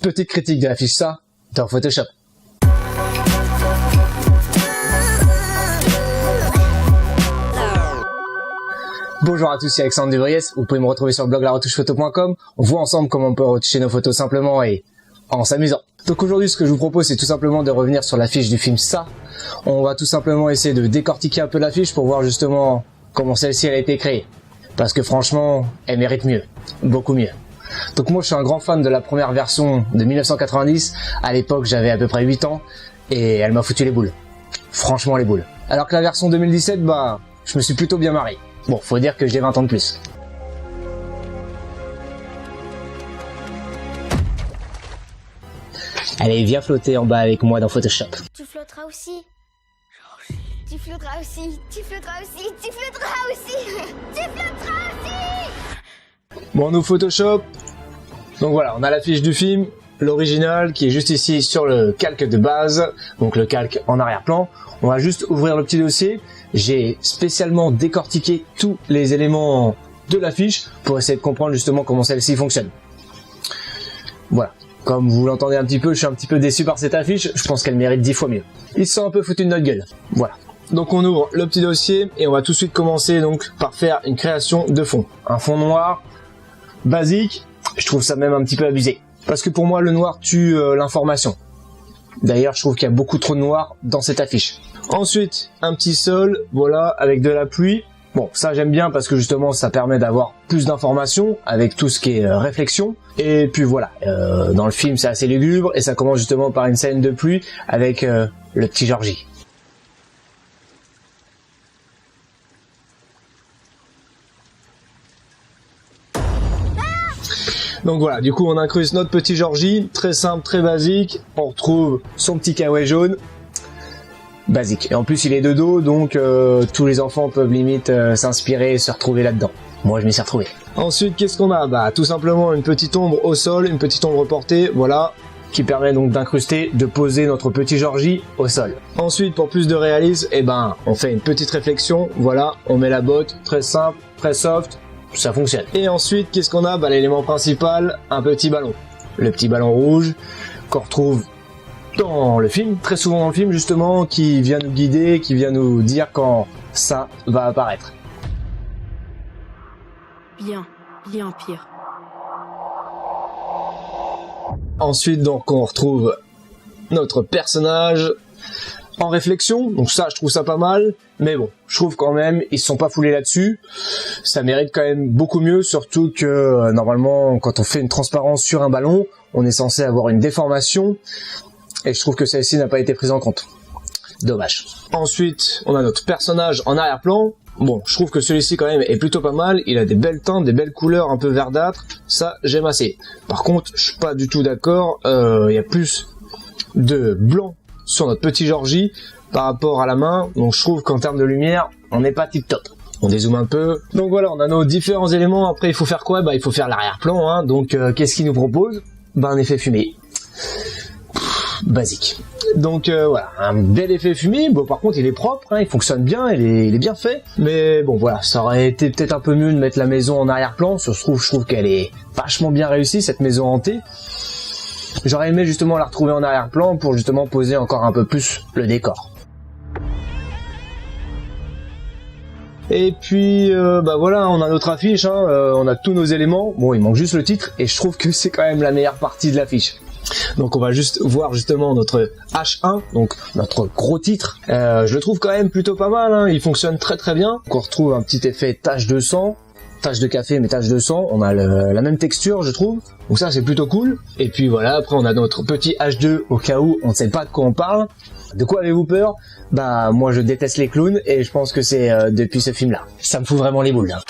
petite critique de l'affiche Ça dans Photoshop. Bonjour à tous, c'est Alexandre Devriès, vous pouvez me retrouver sur le blog laretouchephoto.com. On voit ensemble comment on peut retoucher nos photos simplement et en s'amusant. Donc aujourd'hui, ce que je vous propose, c'est tout simplement de revenir sur l'affiche du film Ça. On va tout simplement essayer de décortiquer un peu l'affiche pour voir justement comment celle-ci a été créée. Parce que franchement, elle mérite mieux, beaucoup mieux. Donc moi, je suis un grand fan de la première version de 1990. À l'époque, j'avais à peu près 8 ans et elle m'a foutu les boules. Franchement, les boules. Alors que la version 2017, je me suis plutôt bien marré. Bon, faut dire que j'ai 20 ans de plus. Allez, viens flotter en bas avec moi dans Photoshop. Tu flotteras aussi. Tu flotteras aussi. Tu flotteras aussi. Tu flotteras aussi. Tu flotteras aussi. Bon, nous Photoshop. Donc voilà, on a la fiche du film, l'original qui est juste ici sur le calque de base, donc le calque en arrière-plan. On va juste ouvrir le petit dossier. J'ai spécialement décortiqué tous les éléments de la fiche pour essayer de comprendre justement comment celle-ci fonctionne. Voilà. Comme vous l'entendez un petit peu, je suis un petit peu déçu par cette affiche. Je pense qu'elle mérite 10 fois mieux. Ils se sont un peu foutus de notre gueule. Voilà. Donc on ouvre le petit dossier et on va tout de suite commencer donc par faire une création de fond. Un fond noir, basique. Je trouve ça même un petit peu abusé. Parce que pour moi, le noir tue l'information. D'ailleurs, je trouve qu'il y a beaucoup trop de noir dans cette affiche. Ensuite, un petit sol, voilà, avec de la pluie. Bon, ça j'aime bien parce que justement, ça permet d'avoir plus d'informations avec tout ce qui est réflexion. Et puis voilà, dans le film, c'est assez lugubre et ça commence justement par une scène de pluie avec le petit Georgie. Donc voilà, du coup on incruste notre petit Georgie, très simple, très basique. On retrouve son petit kawaii jaune, basique. Et en plus il est de dos, donc tous les enfants peuvent limite s'inspirer et se retrouver là-dedans. Moi je m'y suis retrouvé. Ensuite qu'est-ce qu'on a? Tout simplement une petite ombre au sol, une petite ombre portée, voilà, qui permet donc d'incruster, de poser notre petit Georgie au sol. Ensuite pour plus de réalisme, on fait une petite réflexion, voilà, on met la botte, très simple, très soft. Ça fonctionne. Et ensuite, qu'est-ce qu'on a? L'élément principal, un petit ballon. Le petit ballon rouge qu'on retrouve dans le film, très souvent dans le film justement, qui vient nous guider, qui vient nous dire quand ça va apparaître. Bien pire. Ensuite, donc, on retrouve notre personnage en réflexion, donc ça je trouve ça pas mal, mais bon, je trouve quand même ils se sont pas foulés là-dessus, ça mérite quand même beaucoup mieux, surtout que normalement quand on fait une transparence sur un ballon, on est censé avoir une déformation, et je trouve que celle-ci n'a pas été prise en compte. Dommage. Ensuite, on a notre personnage en arrière-plan. Bon, je trouve que celui-ci quand même est plutôt pas mal, il a des belles teintes, des belles couleurs un peu verdâtres, ça j'aime assez. Par contre, je suis pas du tout d'accord, il y a plus de blanc sur notre petit Georgie par rapport à la main, donc je trouve qu'en termes de lumière on n'est pas tip top. On dézoome un peu, donc voilà, on a nos différents éléments. Après il faut faire quoi? Il faut faire l'arrière-plan, hein. Donc qu'est-ce qu'il nous propose? Un effet fumé basique. Donc voilà, un bel effet fumé. Bon, par contre il est propre, hein, il fonctionne bien, il est bien fait, mais bon voilà, ça aurait été peut-être un peu mieux de mettre la maison en arrière-plan. Je trouve qu'elle est vachement bien réussie, cette maison hantée. J'aurais aimé justement la retrouver en arrière-plan pour justement poser encore un peu plus le décor. Et puis voilà, on a notre affiche, hein, on a tous nos éléments. Bon, il manque juste le titre et je trouve que c'est quand même la meilleure partie de l'affiche. Donc on va juste voir justement notre H1, donc notre gros titre. Je le trouve quand même plutôt pas mal, hein, il fonctionne très très bien. Donc on retrouve un petit effet tache de sang. Tache de café mais tache de sang, on a la même texture je trouve, donc ça c'est plutôt cool. Et puis voilà, après on a notre petit H2 au cas où on ne sait pas de quoi on parle. De quoi avez-vous peur? Moi je déteste les clowns et je pense que c'est depuis ce film là. Ça me fout vraiment les boules hein.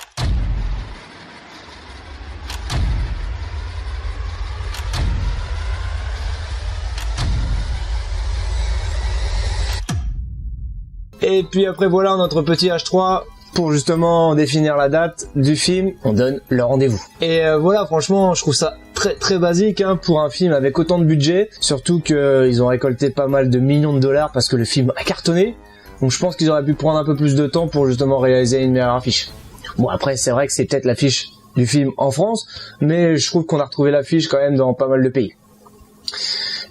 Et puis après voilà notre petit H3. Pour justement définir la date du film, on donne le rendez-vous. Et voilà, franchement, je trouve ça très très basique hein, pour un film avec autant de budget. Surtout qu'ils ont récolté pas mal de millions de dollars parce que le film a cartonné. Donc je pense qu'ils auraient pu prendre un peu plus de temps pour justement réaliser une meilleure affiche. Bon après, c'est vrai que c'est peut-être l'affiche du film en France, mais je trouve qu'on a retrouvé l'affiche quand même dans pas mal de pays.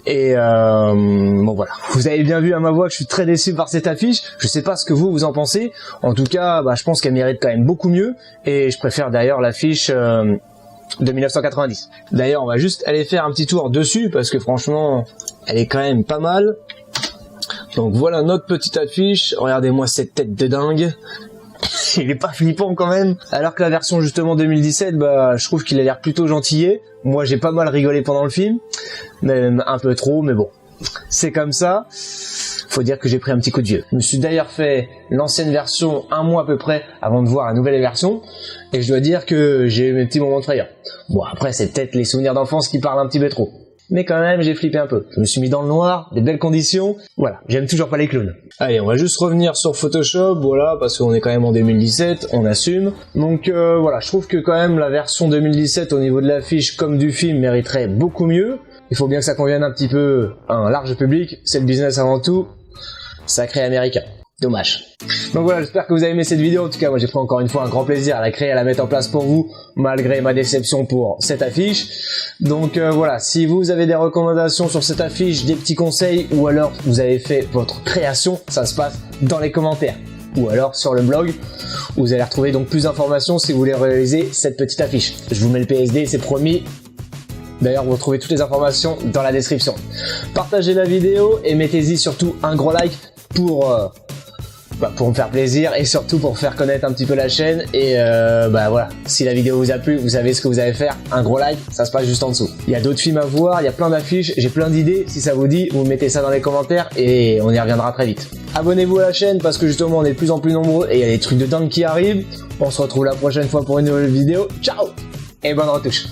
Et bon voilà, vous avez bien vu à ma voix que je suis très déçu par cette affiche. Je sais pas ce que vous en pensez. En tout cas, je pense qu'elle mérite quand même beaucoup mieux. Et je préfère d'ailleurs l'affiche de 1990. D'ailleurs, on va juste aller faire un petit tour dessus parce que franchement, elle est quand même pas mal. Donc voilà notre petite affiche. Regardez-moi cette tête de dingue. Il est pas flippant quand même. Alors que la version justement 2017, je trouve qu'il a l'air plutôt gentillet. Moi j'ai pas mal rigolé pendant le film, même un peu trop, mais bon, c'est comme ça. Faut dire que j'ai pris un petit coup de vieux. Je me suis d'ailleurs fait l'ancienne version un mois à peu près avant de voir la nouvelle version, et je dois dire que j'ai eu mes petits moments de frayeur. Bon après c'est peut-être les souvenirs d'enfance qui parlent un petit peu trop. Mais quand même, j'ai flippé un peu. Je me suis mis dans le noir, des belles conditions. Voilà, j'aime toujours pas les clowns. Allez, on va juste revenir sur Photoshop, voilà, parce qu'on est quand même en 2017, on assume. Donc voilà, je trouve que quand même la version 2017 au niveau de l'affiche comme du film mériterait beaucoup mieux. Il faut bien que ça convienne un petit peu à un large public, c'est le business avant tout. Sacré américain. Dommage. Donc voilà, j'espère que vous avez aimé cette vidéo. En tout cas, moi j'ai pris encore une fois un grand plaisir à la créer, à la mettre en place pour vous, malgré ma déception pour cette affiche. Donc voilà, si vous avez des recommandations sur cette affiche, des petits conseils, ou alors vous avez fait votre création, ça se passe dans les commentaires. Ou alors sur le blog, où vous allez retrouver donc plus d'informations si vous voulez réaliser cette petite affiche. Je vous mets le PSD, c'est promis. D'ailleurs, vous retrouvez toutes les informations dans la description. Partagez la vidéo et mettez-y surtout un gros like pour me faire plaisir et surtout pour faire connaître un petit peu la chaîne. Et voilà, si la vidéo vous a plu, vous savez ce que vous allez faire, un gros like, ça se passe juste en dessous. Il y a d'autres films à voir, il y a plein d'affiches, j'ai plein d'idées. Si ça vous dit, vous mettez ça dans les commentaires et on y reviendra très vite. Abonnez-vous à la chaîne parce que justement on est de plus en plus nombreux et il y a des trucs de dingue qui arrivent. On se retrouve la prochaine fois pour une nouvelle vidéo. Ciao et bonne retouche.